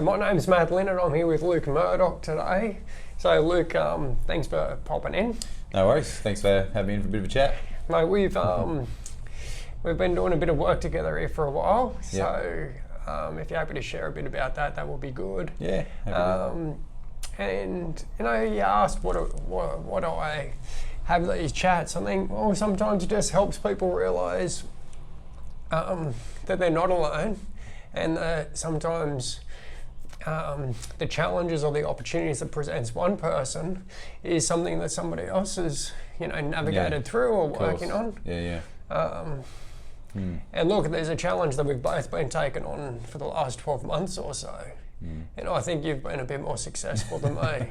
My name's Matt Leonard. I'm here with Luke Murdoch today. So Luke, thanks for popping in. No worries. Thanks for having me in for a bit of a chat. Mate, we've been doing a bit of work together here for a while. So if you're happy to share a bit about that, that will be good. Yeah. And you asked what do I have these chats. I think sometimes it just helps people realise that they're not alone, and that sometimes the challenges or the opportunities that presents one person is something that somebody else has navigated through or working on. And look, there's a challenge that we've both been taking on for the last 12 months or so. And I think you've been a bit more successful than me.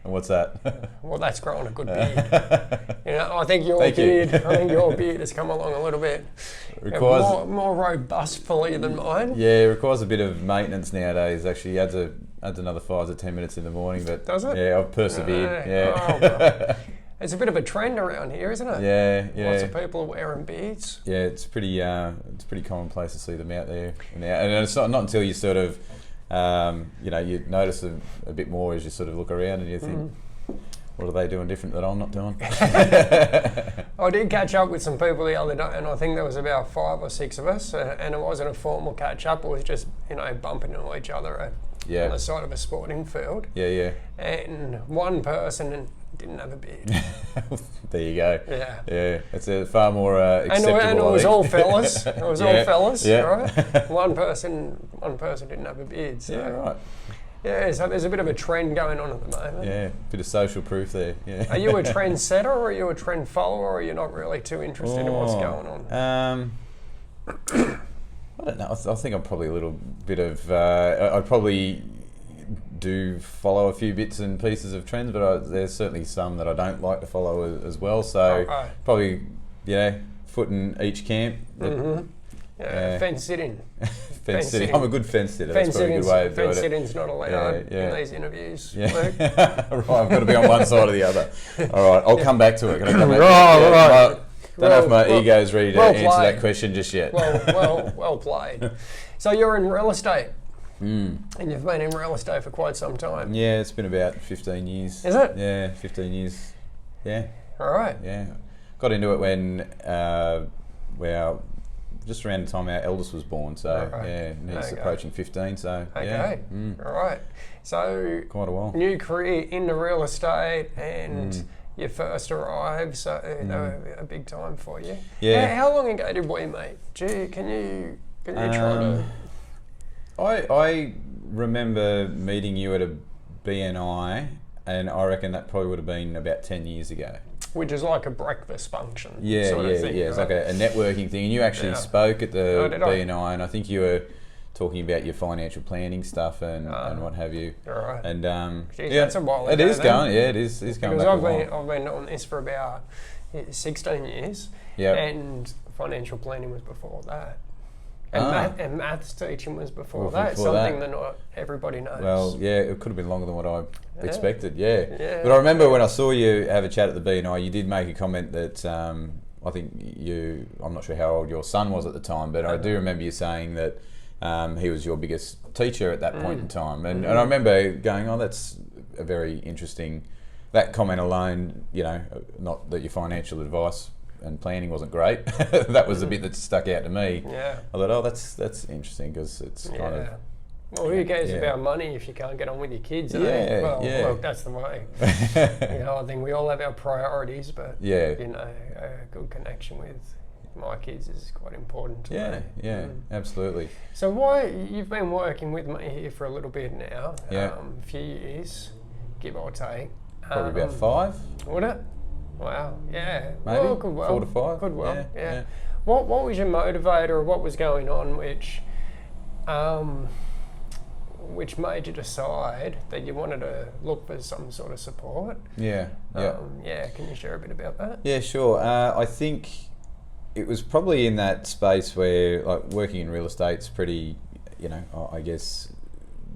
And what's that? Well, that's growing a good beard. I think your beard has come along a little bit more robustly than mine. Yeah, it requires a bit of maintenance nowadays. Actually, adds another 5 to 10 minutes in the morning. But does it? Yeah, I've persevered. It's a bit of a trend around here, isn't it? Yeah. Lots of people are wearing beards. Yeah, it's pretty commonplace to see them out there. And it's not until you sort of you notice a bit more as you sort of look around and you think, what are they doing different that I'm not doing? I did catch up with some people the other day, and I think there was about 5 or 6 of us, and it wasn't a formal catch up. It was just bumping into each other on the side of a sporting field. Yeah. And one person didn't have a beard. There you go. Yeah. It's a far more acceptable. And it was all fellas. It was all fellas, yeah. right? One person didn't have a beard. So. Yeah, right. Yeah, so there's a bit of a trend going on at the moment. Yeah, bit of social proof there. Yeah. Are you a trendsetter, or are you a trend follower, or are you not really too interested in what's going on? I don't know. I think I'm probably a little bit of. I probably do follow a few bits and pieces of trends, but there's certainly some that I don't like to follow as well. So probably, foot in each camp. Fence sitting. Fence sitting. I'm a good fence sitter. That's probably a good way of doing it. Fence sitting's not allowed in these interviews. Yeah. Right, I've got to be on one side or the other. All right, I'll come back to it. Can I come back right. Don't know if my ego's ready to answer that question just yet. Well played. So you're in real estate. And you've been in real estate for quite some time. Yeah, it's been about 15 years. Is it? Yeah, 15 years. Yeah. All right. Yeah. Got into it when just around the time our eldest was born, so he's approaching 15, so okay. All right. So quite a while. New career into real estate, and you first arrived, so a big time for you. Yeah. How long ago did we meet? Can you try to? I remember meeting you at a BNI, and I reckon that probably would have been about 10 years ago. Which is like a breakfast function. Yeah. It's like a networking thing. And you actually spoke at the BNI, and I think you were talking about your financial planning stuff and what have you. Right. And that's a while ago. It is going. Yeah, it is going back a while. I've been doing this for about 16 years. Yeah. And financial planning was before that. And maths teaching was before that. Something that not everybody knows. Well, yeah, it could have been longer than what I expected. Yeah. But I remember when I saw you have a chat at the BNI, you did make a comment that I think I'm not sure how old your son was at the time, but I do remember you saying that he was your biggest teacher at that point in time. And I remember going, that's a very interesting, that comment alone, not that your financial advice and planning wasn't great. That was the bit that stuck out to me. Yeah. I thought, that's interesting, because it's kind of... Well, who cares about money if you can't get on with your kids? Look, that's the way. I think we all have our priorities, but a good connection with my kids is quite important to me. Yeah, absolutely. So why you've been working with me here for a little bit now? Yeah. A few years, give or take. Probably about 5. Would it? Wow. Yeah. Maybe. Well, could well. 4 to 5. Could well. Yeah. What was your motivator, or what was going on which made you decide that you wanted to look for some sort of support? Yeah. Can you share a bit about that? Yeah, sure. I think it was probably in that space where, like, working in real estate's pretty, I guess,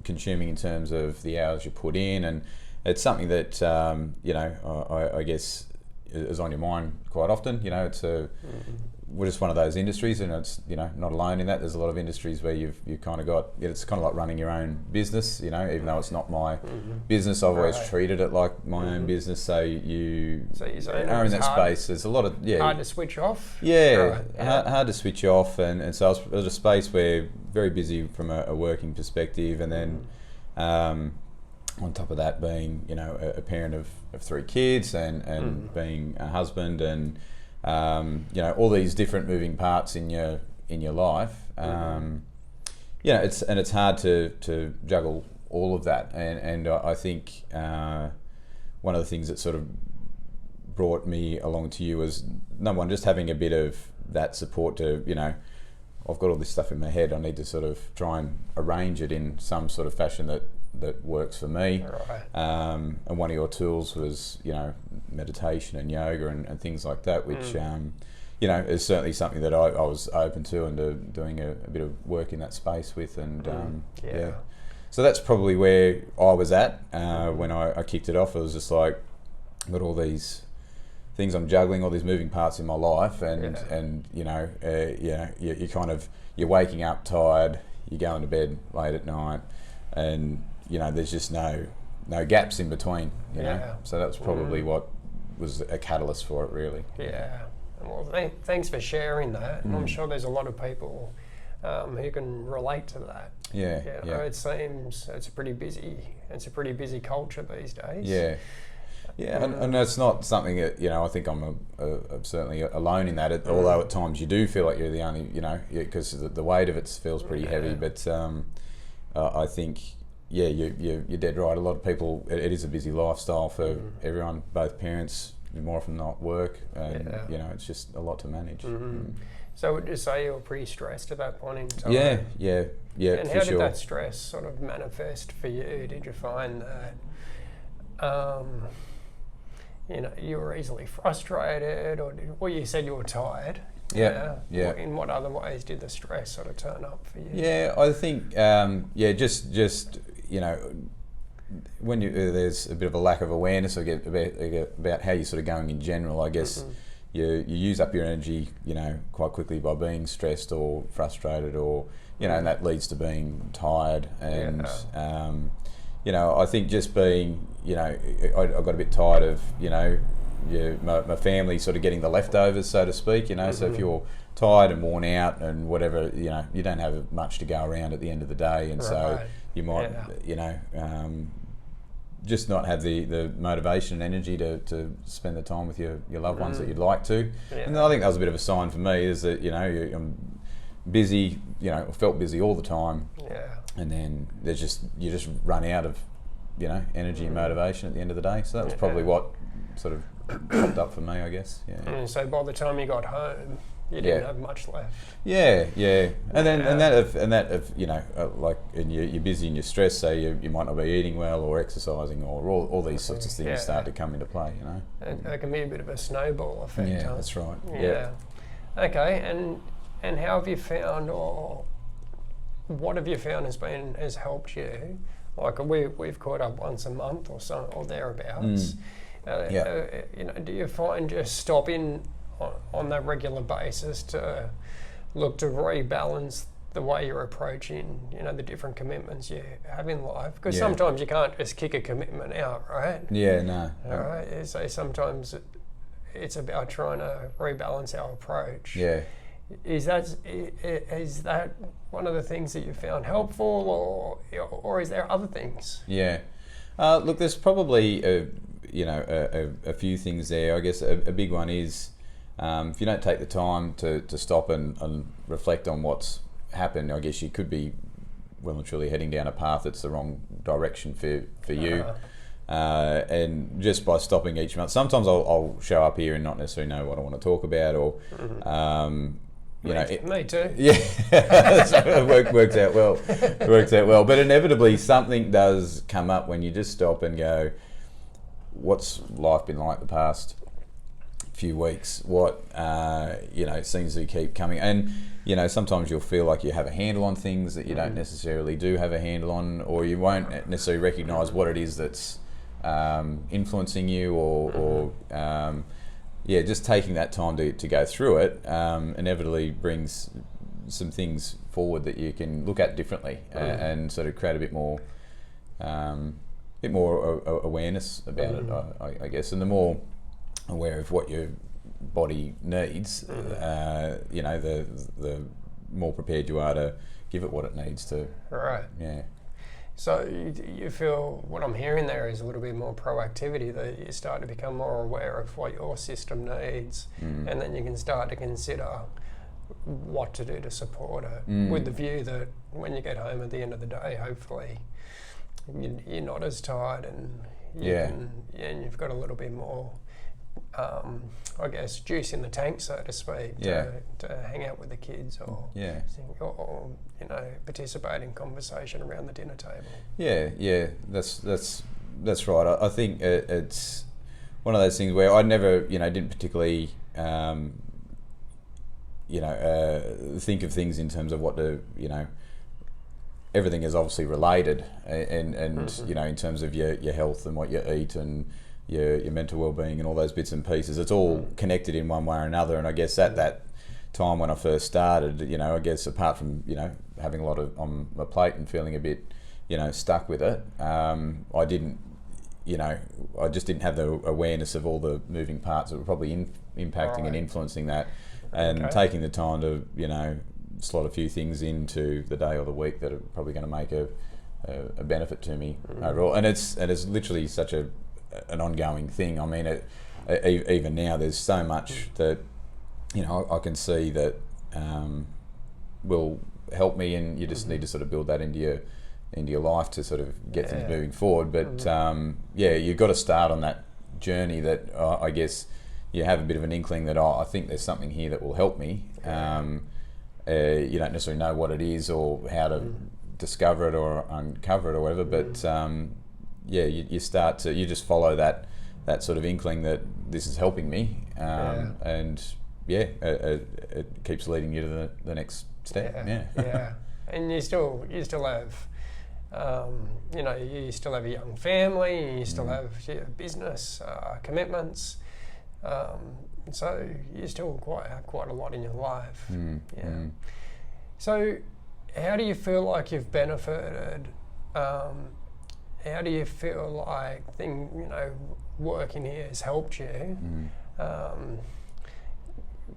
consuming in terms of the hours you put in, and it's something that I guess is on your mind quite often. You know, we're just one of those industries, and it's, you know, not alone in that. There's a lot of industries where you've kind of got, it's kind of like running your own business, you know, even though it's not my business, I've always treated it like my own business. So you are in that space. There's a lot of, hard to switch off. Hard to switch off, and so it was a space where very busy from a working perspective, and then on top of that being, you know, a parent of 3 kids, and being a husband, and you know, all these different moving parts in your life. You know, it's hard to juggle all of that, and I think one of the things that sort of brought me along to you was, number one, just having a bit of that support to, you know, I've got all this stuff in my head, I need to sort of try and arrange it in some sort of fashion that works for me. And one of your tools was, you know, meditation and yoga and things like that, which you know, is certainly something that I was open to, and doing a bit of work in that space with, and so that's probably where I was at when I kicked it off. It was just like, I've got all these things I'm juggling, all these moving parts in my life, and you know, you kind of, you're waking up tired, you're going to bed late at night, and you know, there's just no gaps in between, you know. So that was probably what was a catalyst for it, really. Well, thanks for sharing that. I'm sure there's a lot of people who can relate to that. It seems it's a pretty busy culture these days. And it's not something that, you know, I think I'm certainly alone in that, although at times you do feel like you're the only, you know, because the weight of it feels pretty heavy, but I think, you're dead right. A lot of people, it is a busy lifestyle for everyone, both parents, more often than not work, and you know, it's just a lot to manage. So would you say you were pretty stressed at that point in time? Yeah. And how did that stress sort of manifest for you? Did you find that you know, you were easily frustrated, or you said you were tired? In what other ways did the stress sort of turn up for you? I think just you know, when there's a bit of a lack of awareness about how you're sort of going in general, I guess you use up your energy, you know, quite quickly by being stressed or frustrated, or, you know, and that leads to being tired, and you know, I think just being, you know, I got a bit tired of, you know, my family sort of getting the leftovers, so to speak, you know. So if you're tired and worn out and whatever, you know, you don't have much to go around at the end of the day, and so you might, you know, just not have the motivation and energy to spend the time with your loved ones that you'd like to. And I think that was a bit of a sign for me, is that, you know, I'm busy, you know, felt busy all the time, and then you just run out of, you know, energy and motivation at the end of the day. So that was probably what sort of popped up for me, I guess. And so by the time you got home, you didn't have much left. And that you know, like, and you're busy and you're stressed, so you might not be eating well or exercising, or all these sorts of things start to come into play, you know. It can be a bit of a snowball effect. That's right. Okay, and how have you found, or what have you found has helped you? Like, we've caught up once a month or so, or thereabouts. You know, do you find just stopping on that regular basis to look to rebalance the way you're approaching, you know, the different commitments you have in life? Because sometimes you can't just kick a commitment out, right? All right. So sometimes it's about trying to rebalance our approach. Is that one of the things that you found helpful, or is there other things? Look, there's probably a few things there. I guess a big one is, if you don't take the time to stop and reflect on what's happened, I guess you could be well and truly heading down a path that's the wrong direction for you. And just by stopping each month, sometimes I'll show up here and not necessarily know what I want to talk about, or you know, me too. It works out well. It works out well. But inevitably, something does come up when you just stop and go, "What's life been like the past few weeks? What you know, seems to keep coming." And you know, sometimes you'll feel like you have a handle on things that you don't necessarily do have a handle on, or you won't necessarily recognise what it is that's influencing you, or just taking that time to go through it inevitably brings some things forward that you can look at differently and sort of create a bit more awareness about it, I guess. And the more aware of what your body needs, the more prepared you are to give it what it needs to. Right. Yeah. So you feel, what I'm hearing there is a little bit more proactivity, that you start to become more aware of what your system needs, and then you can start to consider what to do to support it, with the view that when you get home at the end of the day, hopefully you're not as tired, and and you've got a little bit more I guess juice in the tank, so to speak, to hang out with the kids or participate in conversation around the dinner table. That's right. I think it's one of those things where I never didn't particularly think of things in terms of what to everything is obviously related, and in terms of your health and what you eat and your mental well-being and all those bits and pieces, it's all connected in one way or another. And I guess at that time when I first started, I guess apart from having a lot on my plate and feeling a bit stuck with it, I didn't I just didn't have the awareness of all the moving parts that were probably impacting and influencing that, and taking the time to slot a few things into the day or the week that are probably going to make a benefit to me overall. And it's literally such an ongoing thing. I mean, even now there's so much that I can see that will help me, and you just need to sort of build that into your life to sort of get things moving forward. But you've got to start on that journey that I guess you have a bit of an inkling that I think there's something here that will help me. You don't necessarily know what it is or how to discover it or uncover it or whatever, but you start to, you just follow that sort of inkling that this is helping me, and it keeps leading you to the next step. And you still have you still have a young family, you still have business commitments, so you still have quite a lot in your life. So how do you feel like you've benefited? How do you feel like working here has helped you?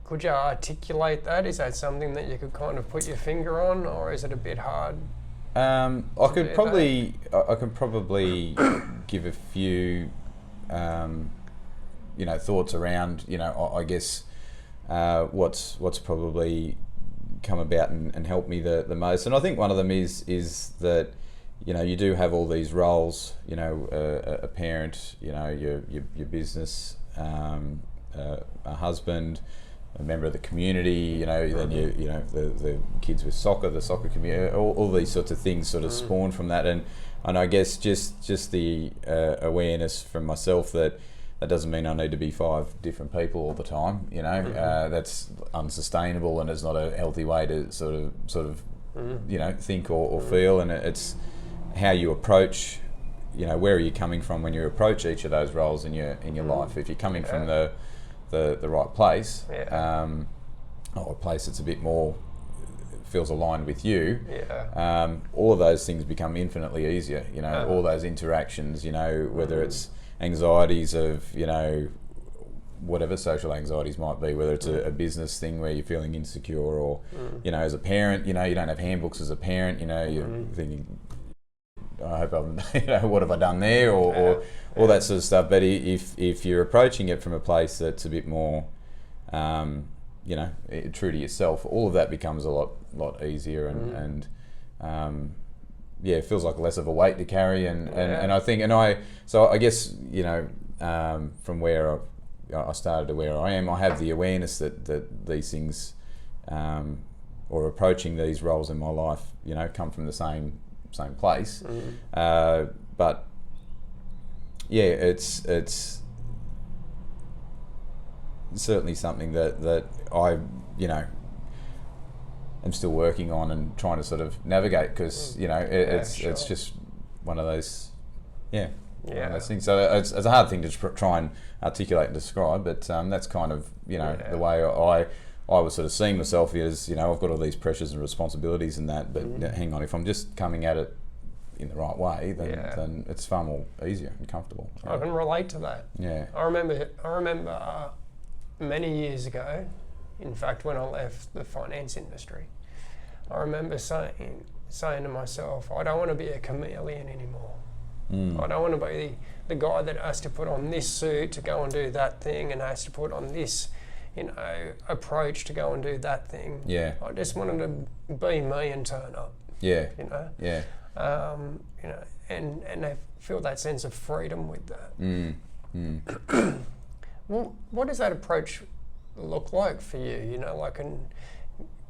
Could you articulate that? Is that something that you could kind of put your finger on, or is it a bit hard? I can probably give a few thoughts around I guess what's probably come about and helped me the most. And I think one of them is that you do have all these roles, a parent, your business, a husband, a member of the community, then the kids with soccer, the soccer community, all these sorts of things sort of spawn from that. And I guess just the awareness from myself that doesn't mean I need to be 5 different people all the time. That's unsustainable, and it's not a healthy way to sort of think or feel. And it's how you approach, where are you coming from when you approach each of those roles in your life. If you're coming from the right place, or a place that's a bit more feels aligned with you, all of those things become infinitely easier. All those interactions, whether it's anxieties of whatever social anxieties might be, whether it's a business thing where you're feeling insecure, or as a parent, you don't have handbooks as a parent, you're thinking, I hope what have I done there, or all that sort of stuff. But if you're approaching it from a place that's a bit more true to yourself, all of that becomes a lot easier, and it feels like less of a weight to carry, and I think, so I guess from where I started to where I am, I have the awareness that these things, or approaching these roles in my life, come from the same place. But it's certainly something that I am still working on and trying to sort of navigate, because it's just one of those One of those things. So it's a hard thing to try and articulate and describe, but that's kind of, the way I was sort of seeing myself as, I've got all these pressures and responsibilities and that, but hang on, if I'm just coming at it in the right way, then it's far more easier and comfortable. I can relate to that. Yeah. I remember many years ago, in fact, when I left the finance industry, I remember saying to myself, I don't want to be a chameleon anymore. I don't want to be the guy that has to put on this suit to go and do that thing and has to put on this, approach to go and do that thing. Yeah. I just wanted to be me and turn up. Yeah. Yeah. And I feel that sense of freedom with that. Well, what does that approach look like for you?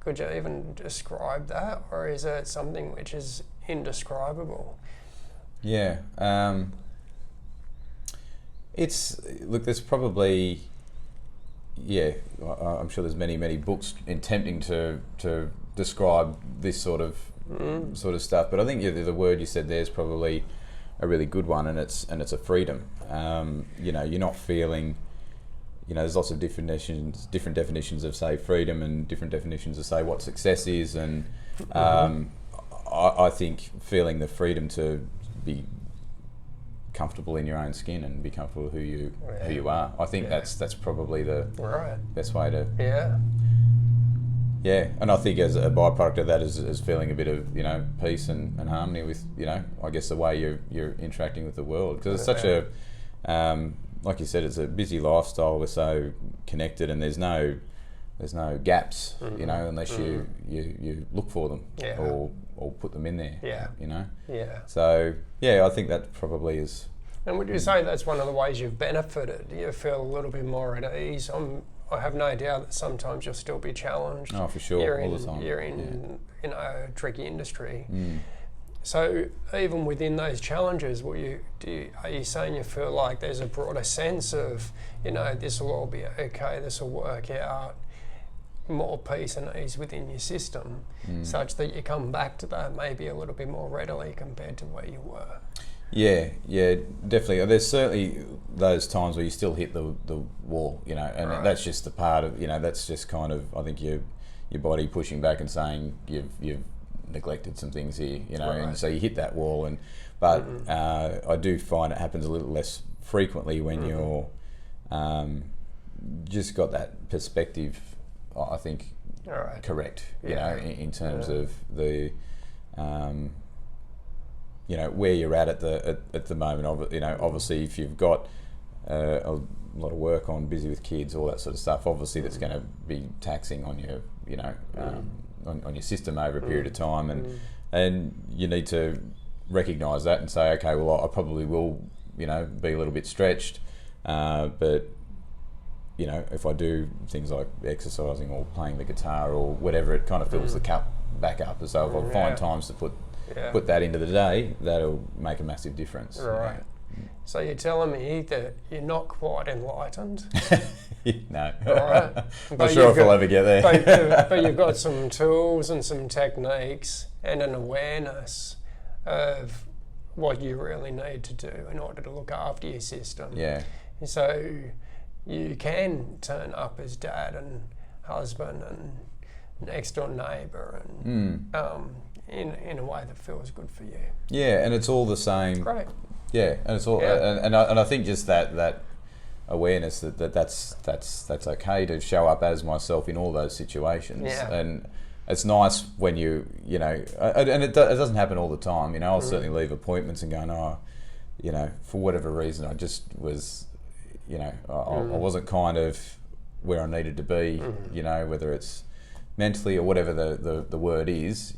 Could you even describe that, or is it something which is indescribable? Yeah. There's probably, I'm sure there's many books attempting to describe this sort of stuff, but I think the word you said there is probably a really good one, and it's a freedom. You're not feeling, there's lots of different definitions of, say, freedom, and different definitions of, say, what success is, and I think feeling the freedom to be comfortable in your own skin and be comfortable who you are. I think that's probably the best way to. Yeah, and I think as a byproduct of that is feeling a bit of peace and harmony with I guess the way you're interacting with the world, because it's such a like you said, it's a busy lifestyle. We're so connected, and there's no gaps, unless you look for them or put them in there. So I think that probably is. And would you say that's one of the ways you've benefited? You feel a little bit more at ease? I have no doubt that sometimes you'll still be challenged. Oh, for sure, all the time. You're in a tricky industry. So even within those challenges, are you saying you feel like there's a broader sense of, this will all be okay, this will work out, more peace and ease within your system, such that you come back to that maybe a little bit more readily compared to where you were? Yeah, definitely. There's certainly those times where you still hit the wall, and that's just the part of, that's just kind of, I think your body pushing back and saying you've neglected some things here, and so you hit that wall. But I do find it happens a little less frequently when you're just got that perspective, I think, correct, in terms of the where you're at the moment. Obviously, if you've got a lot of work on, busy with kids, all that sort of stuff, obviously that's going to be taxing on your, on your system over a period of time, and you need to recognise that and say, okay, well, I probably will, be a little bit stretched, but if I do things like exercising or playing the guitar or whatever, it kind of fills the cup back up. So if I find times to put that into the day, that'll make a massive difference. Right. So you're telling me that you're not quite enlightened? No. Right. Not sure if I'll ever get there. But you've got some tools and some techniques and an awareness of what you really need to do in order to look after your system. Yeah. So you can turn up as dad and husband and next door neighbour and in a way that feels good for you. Yeah, and it's all the same. Great. Yeah, and it's all, and I think just that awareness that's okay to show up as myself in all those situations. Yeah. And it's nice when and it doesn't happen all the time. I'll certainly leave appointments and go, for whatever reason, I just was, I wasn't kind of where I needed to be. Whether it's mentally or whatever the word is,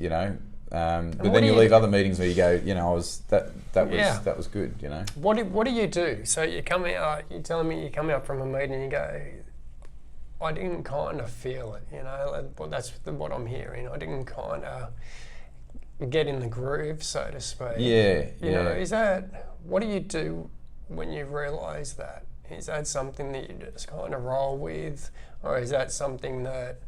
but then you leave other meetings where you go, that was good, What do you do? So you're telling me you're coming out from a meeting and you go, I didn't kind of feel it, well, that's what I'm hearing. I didn't kind of get in the groove, so to speak. Is that, what do you do when you realise that? Is that something that you just kind of roll with, or is that something that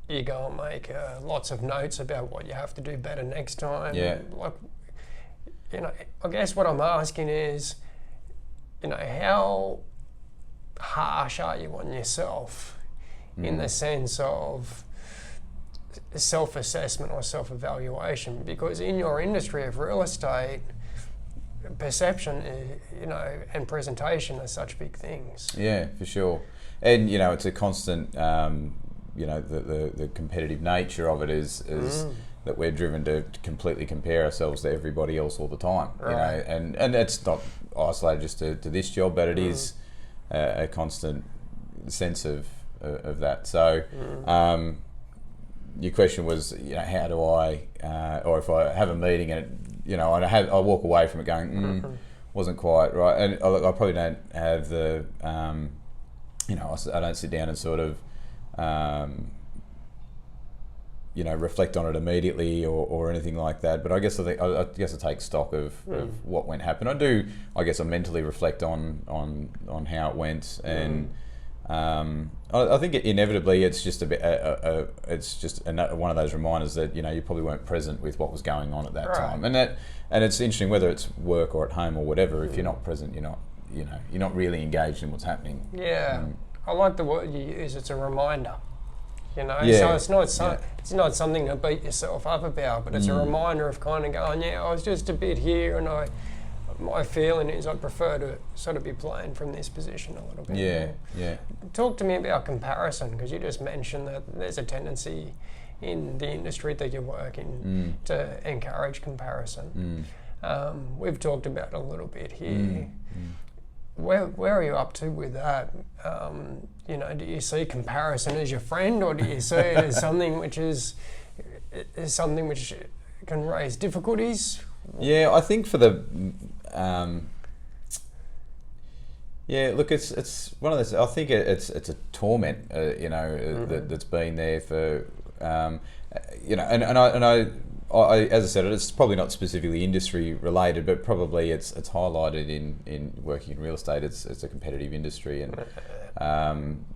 you go and make lots of notes about what you have to do better next time? Yeah. you know, I guess what I'm asking is, you know, how harsh are you on yourself in the sense of self-assessment or self-evaluation? Because in your industry of real estate, perception, you know, and presentation are such big things. Yeah, for sure. And, you know, it's a constant, you know, the competitive nature of it is that we're driven to completely compare ourselves to everybody else all the time. Right. You know, and that's not isolated just to this job, but it is a constant sense of that. So, your question was, you know, how do I, or if I have a meeting and it, you know, I walk away from it going, wasn't quite right, and I probably don't have the, you know, I don't sit down and sort of, you know, reflect on it immediately or anything like that. But I guess I take stock of what went happen. I guess I mentally reflect on how it went, and I think inevitably it's just a bit, it's just one of those reminders that, you know, you probably weren't present with what was going on at that time, and it's interesting whether it's work or at home or whatever. If you're not present, you're not really engaged in what's happening. Yeah, I like the word you use. It's a reminder. You know, Yeah. so it's not something to beat yourself up about, but it's a reminder of kind of going, yeah, I was just a bit here, and my feeling is I'd prefer to sort of be playing from this position a little bit. Yeah. Talk to me about comparison, because you just mentioned that there's a tendency in the industry that you work in to encourage comparison. We've talked about it a little bit here. Where are you up to with that? You know, do you see comparison as your friend, or do you see it as something which can raise difficulties? Yeah, I think for the look, it's one of those. I think it's a torment, you know, that's been there for, you know, and I as I said, it's probably not specifically industry related, but probably it's highlighted in working in real estate. It's a competitive industry, and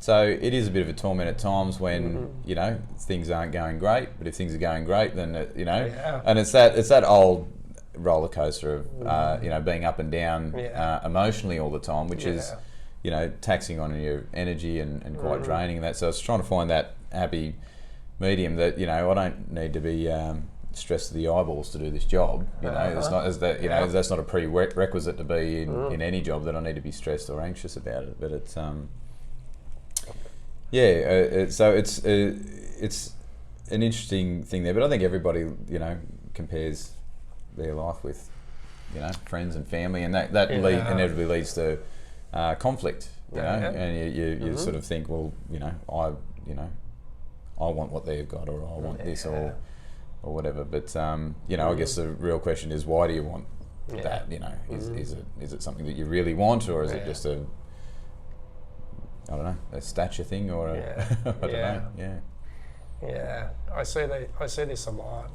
so it is a bit of a torment at times when you know, things aren't going great. But if things are going great, then you know, and it's that old roller coaster of you know, being up and down emotionally all the time, which is, you know, taxing on your energy and quite draining. And that, so I was trying to find that happy medium that, you know, I don't need to be stressed to the eyeballs to do this job. You know, it's not as that, you know, that's not a prerequisite to be in any job that I need to be stressed or anxious about it. But it's so it's an interesting thing there. But I think everybody, you know, compares their life with, you know, friends and family, and that inevitably leads to conflict. You know, and you sort of think, well, you know, I want what they've got, or I want this, or whatever. But you know, I guess the real question is, why do you want that? You know, is it something that you really want, or is it just a, I don't know, a stature thing, or I don't know. Yeah, I see this a lot.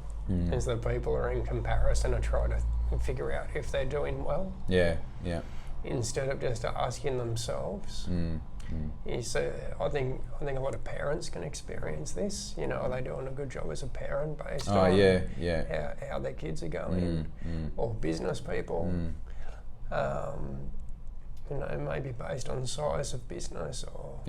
Is that people are in comparison and try to figure out if they're doing well. Yeah. Instead of just asking themselves. You see, I think a lot of parents can experience this. You know, are they doing a good job as a parent based on how their kids are going, or business people. You know, maybe based on the size of business, or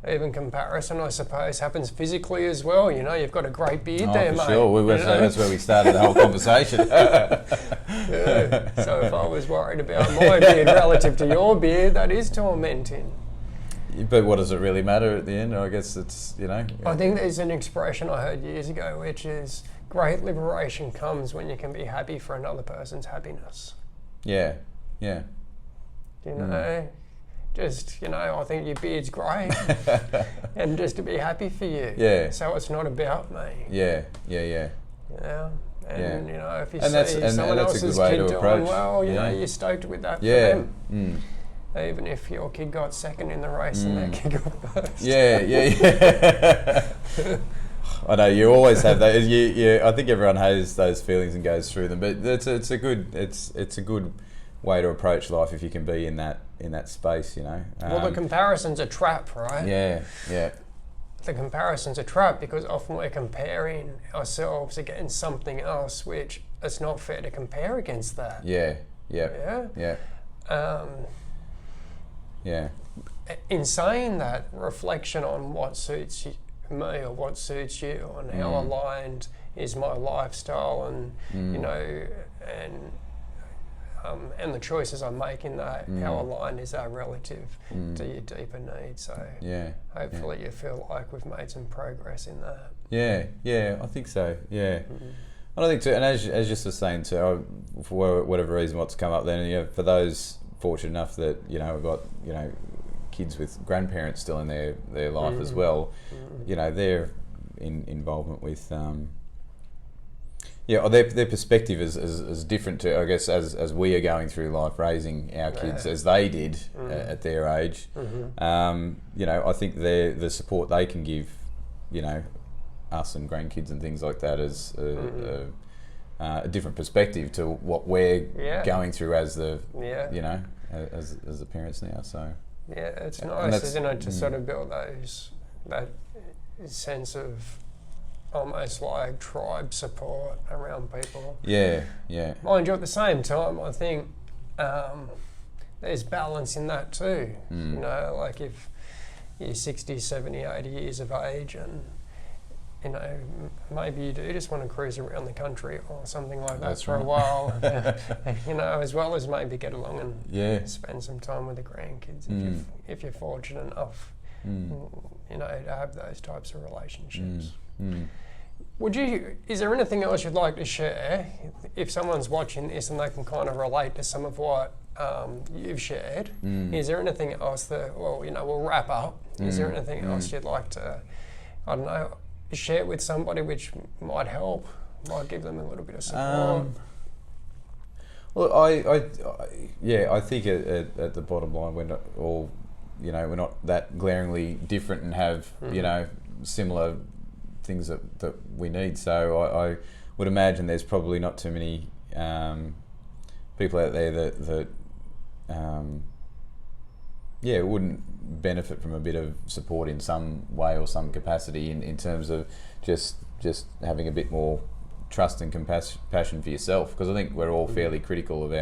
even comparison, I suppose, happens physically as well. You know, you've got a great beard there, mate. Sure, that's where we started the whole conversation. So if I was worried about my beard relative to your beard, that is tormenting. But what does it really matter at the end? I guess it's, you know. I think there's an expression I heard years ago, which is, great liberation comes when you can be happy for another person's happiness. Yeah. You know? Just, you know, I think your beard's great, and just to be happy for you. Yeah. So it's not about me. Yeah. You know, and you know, if you see someone else's kid doing well, you know, you're stoked with that for them. Even if your kid got second in the race and their kid got first. Yeah. I know you always have that. I think everyone has those feelings and goes through them, but it's a good way to approach life if you can be in that space, you know. Well, the comparison's a trap, right? Yeah. the comparison's a trap, because often we're comparing ourselves against something else, which it's not fair to compare against that. Yeah. In saying that, reflection on what suits me or what suits you, and how aligned is my lifestyle, and you know, and the choices I make in that, how aligned is that relative to your deeper needs. So hopefully you feel like we've made some progress in that. Yeah, I think so. Yeah. And I think too, and as you're just saying too, for whatever reason, what's come up then, you know, for those fortunate enough that, you know, we've got, you know, kids with grandparents still in their life as well, you know, their involvement with their perspective is different to, I guess, as we are going through life raising our kids as they did at their age. You know, I think the support they can give, you know, us and grandkids and things like that is a different perspective to what we're going through as the you know, as the parents now. So it's nice, isn't it, to sort of build that sense of almost like tribe support around people. Mind you, at the same time, I think there's balance in that too. You know, like if you're 60, 70, 80 years of age, and you know, maybe you do just want to cruise around the country or something like that for a while. You know, as well as maybe get along and spend some time with the grandkids if you're fortunate enough, you know, to have those types of relationships. Is there anything else you'd like to share, if someone's watching this and they can kind of relate to some of what you've shared? Is there anything else that, well, you know, we'll wrap up. Is there anything else you'd like to, I don't know, share with somebody which might help, might give them a little bit of support? Well, I think at the bottom line, we're not all, you know, we're not that glaringly different and have, you know, similar things that we need. So I would imagine there's probably not too many people out there that wouldn't benefit from a bit of support in some way or some capacity in terms of just having a bit more trust and compassion for yourself, because I think we're all fairly critical of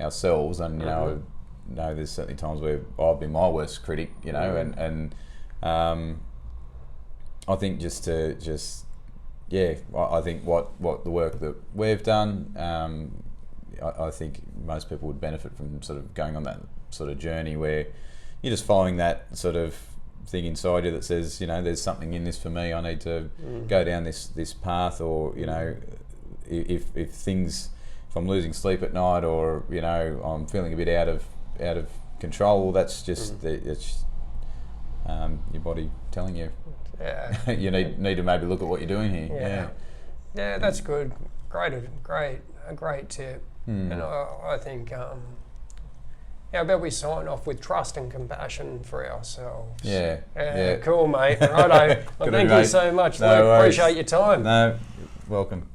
ourselves, and you know, there's certainly times where I've been my worst critic, you know, and I think I think what the work that we've done, I think most people would benefit from sort of going on that sort of journey where you're just following that sort of thing inside you that says, you know, there's something in this for me. I need to go down this path, or you know, if I'm losing sleep at night, or you know, I'm feeling a bit out of control. That's just it's your body telling you. You need to maybe look at what you're doing here. Yeah, that's good. A great tip. And I think. How about we sign off with trust and compassion for ourselves? Yeah. Cool, mate. Righto. Well, thank you so much. No, appreciate your time. No, welcome.